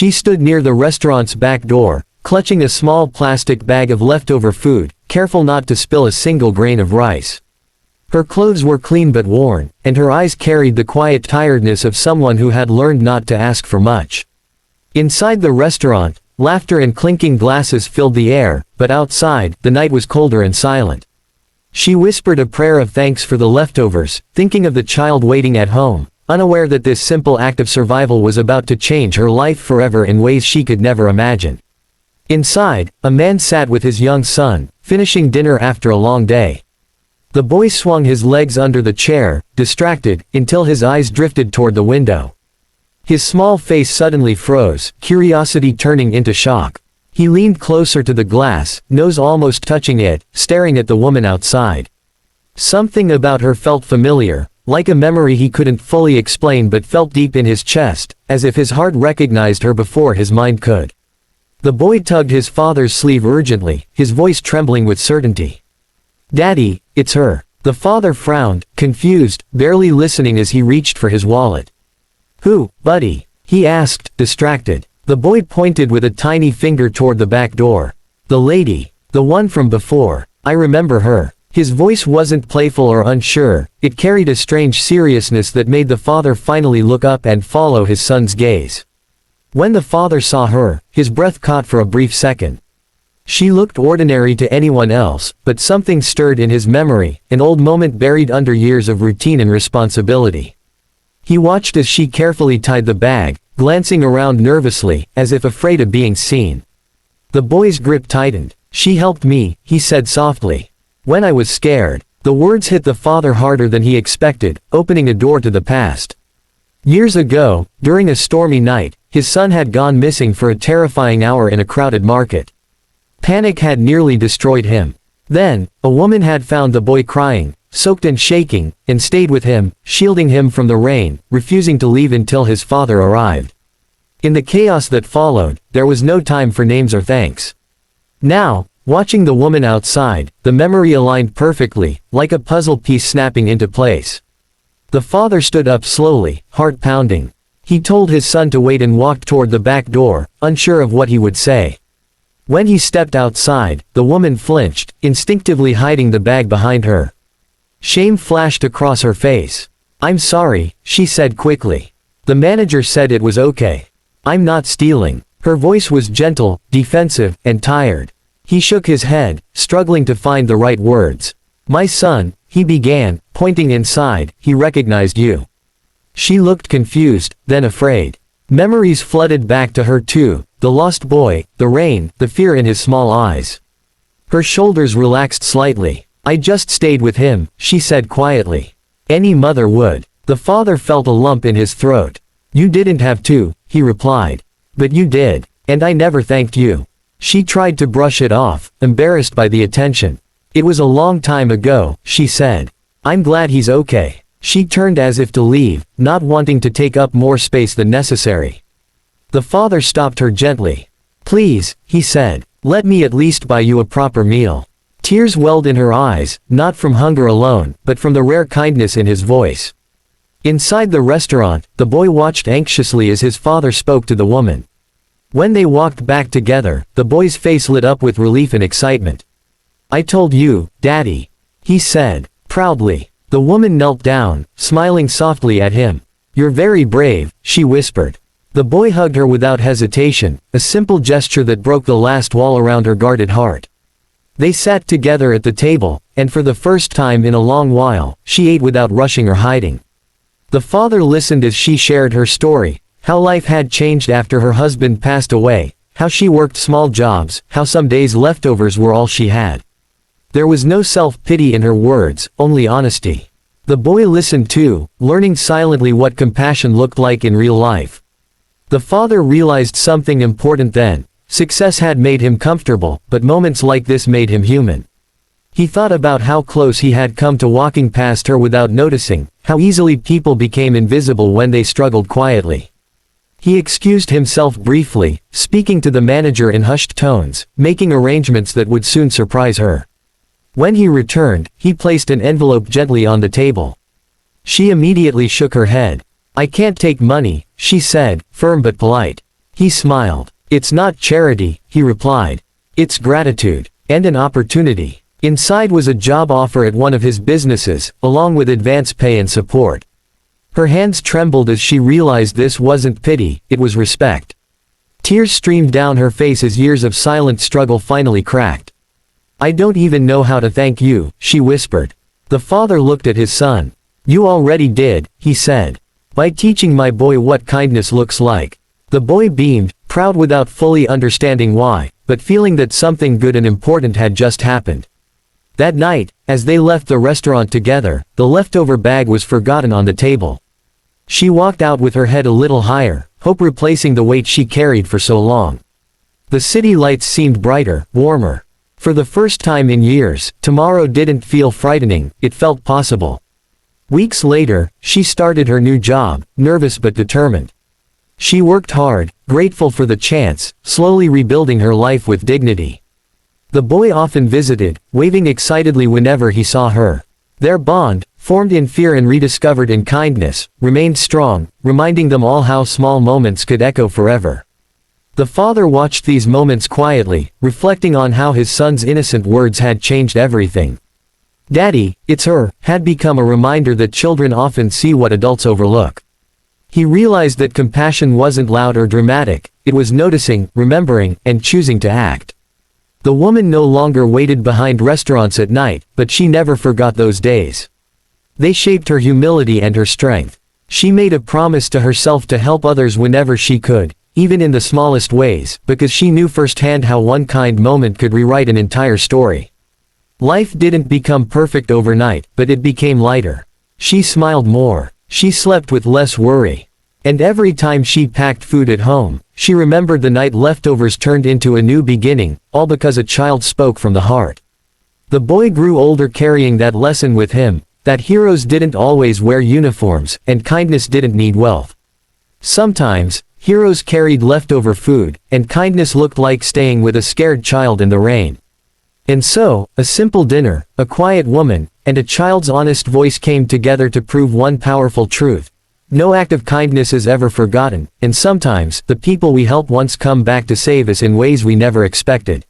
She stood near the restaurant's back door, clutching a small plastic bag of leftover food, careful not to spill a single grain of rice. Her clothes were clean but worn, and her eyes carried the quiet tiredness of someone who had learned not to ask for much. Inside the restaurant, laughter and clinking glasses filled the air, but outside, the night was colder and silent. She whispered a prayer of thanks for the leftovers, thinking of the child waiting at home, unaware that this simple act of survival was about to change her life forever in ways she could never imagine. Inside, a man sat with his young son, finishing dinner after a long day. The boy swung his legs under the chair, distracted, until his eyes drifted toward the window. His small face suddenly froze, curiosity turning into shock. He leaned closer to the glass, nose almost touching it, staring at the woman outside. Something about her felt familiar, like a memory he couldn't fully explain but felt deep in his chest, as if his heart recognized her before his mind could. The boy tugged his father's sleeve urgently, his voice trembling with certainty. "Daddy, it's her." The father frowned, confused, barely listening as he reached for his wallet. "Who, buddy?" he asked, distracted. The boy pointed with a tiny finger toward the back door. "The lady. The one from before. I remember her." His voice wasn't playful or unsure, it carried a strange seriousness that made the father finally look up and follow his son's gaze. When the father saw her, his breath caught for a brief second. She looked ordinary to anyone else, but something stirred in his memory, an old moment buried under years of routine and responsibility. He watched as she carefully tied the bag, glancing around nervously, as if afraid of being seen. The boy's grip tightened. "She helped me," he said softly. "When I was scared." The words hit the father harder than he expected, opening a door to the past. Years ago, during a stormy night, his son had gone missing for a terrifying hour in a crowded market. Panic had nearly destroyed him. Then, a woman had found the boy crying, soaked and shaking, and stayed with him, shielding him from the rain, refusing to leave until his father arrived. In the chaos that followed, there was no time for names or thanks. Now, watching the woman outside, the memory aligned perfectly, like a puzzle piece snapping into place. The father stood up slowly, heart pounding. He told his son to wait and walked toward the back door, unsure of what he would say. When he stepped outside, the woman flinched, instinctively hiding the bag behind her. Shame flashed across her face. "I'm sorry," she said quickly. "The manager said it was okay. I'm not stealing." Her voice was gentle, defensive, and tired. He shook his head, struggling to find the right words. "My son," he began, pointing inside, "he recognized you." She looked confused, then afraid. Memories flooded back to her too, the lost boy, the rain, the fear in his small eyes. Her shoulders relaxed slightly. "I just stayed with him," she said quietly. "Any mother would." The father felt a lump in his throat. "You didn't have to," he replied. "But you did. And I never thanked you." She tried to brush it off, embarrassed by the attention. "It was a long time ago," she said. "I'm glad he's okay." She turned as if to leave, not wanting to take up more space than necessary. The father stopped her gently. "Please," he said, "let me at least buy you a proper meal." Tears welled in her eyes, not from hunger alone, but from the rare kindness in his voice. Inside the restaurant, the boy watched anxiously as his father spoke to the woman. When they walked back together, the boy's face lit up with relief and excitement. "I told you, Daddy," he said, proudly. The woman knelt down, smiling softly at him. "You're very brave," she whispered. The boy hugged her without hesitation, a simple gesture that broke the last wall around her guarded heart. They sat together at the table, and for the first time in a long while, she ate without rushing or hiding. The father listened as she shared her story, how life had changed after her husband passed away, how she worked small jobs, how some days leftovers were all she had. There was no self-pity in her words, only honesty. The boy listened too, learning silently what compassion looked like in real life. The father realized something important then. Success had made him comfortable, but moments like this made him human. He thought about how close he had come to walking past her without noticing, how easily people became invisible when they struggled quietly. He excused himself briefly, speaking to the manager in hushed tones, making arrangements that would soon surprise her. When he returned, he placed an envelope gently on the table. She immediately shook her head. "I can't take money," she said, firm but polite. He smiled. "It's not charity," he replied. "It's gratitude. And an opportunity." Inside was a job offer at one of his businesses, along with advance pay and support. Her hands trembled as she realized this wasn't pity, it was respect. Tears streamed down her face as years of silent struggle finally cracked. "I don't even know how to thank you," she whispered. The father looked at his son. "You already did," he said. "By teaching my boy what kindness looks like." The boy beamed, proud without fully understanding why, but feeling that something good and important had just happened. That night, as they left the restaurant together, the leftover bag was forgotten on the table. She walked out with her head a little higher, hope replacing the weight she carried for so long. The city lights seemed brighter, warmer. For the first time in years, tomorrow didn't feel frightening, it felt possible. Weeks later, she started her new job, nervous but determined. She worked hard, grateful for the chance, slowly rebuilding her life with dignity. The boy often visited, waving excitedly whenever he saw her. Their bond, formed in fear and rediscovered in kindness, remained strong, reminding them all how small moments could echo forever. The father watched these moments quietly, reflecting on how his son's innocent words had changed everything. "Daddy, it's her," had become a reminder that children often see what adults overlook. He realized that compassion wasn't loud or dramatic, it was noticing, remembering, and choosing to act. The woman no longer waited behind restaurants at night, but she never forgot those days. They shaped her humility and her strength. She made a promise to herself to help others whenever she could, even in the smallest ways, because she knew firsthand how one kind moment could rewrite an entire story. Life didn't become perfect overnight, but it became lighter. She smiled more. She slept with less worry. And every time she packed food at home, she remembered the night leftovers turned into a new beginning, all because a child spoke from the heart. The boy grew older carrying that lesson with him, that heroes didn't always wear uniforms, and kindness didn't need wealth. Sometimes, heroes carried leftover food, and kindness looked like staying with a scared child in the rain. And so, a simple dinner, a quiet woman, and a child's honest voice came together to prove one powerful truth. No act of kindness is ever forgotten, and sometimes, the people we help once come back to save us in ways we never expected.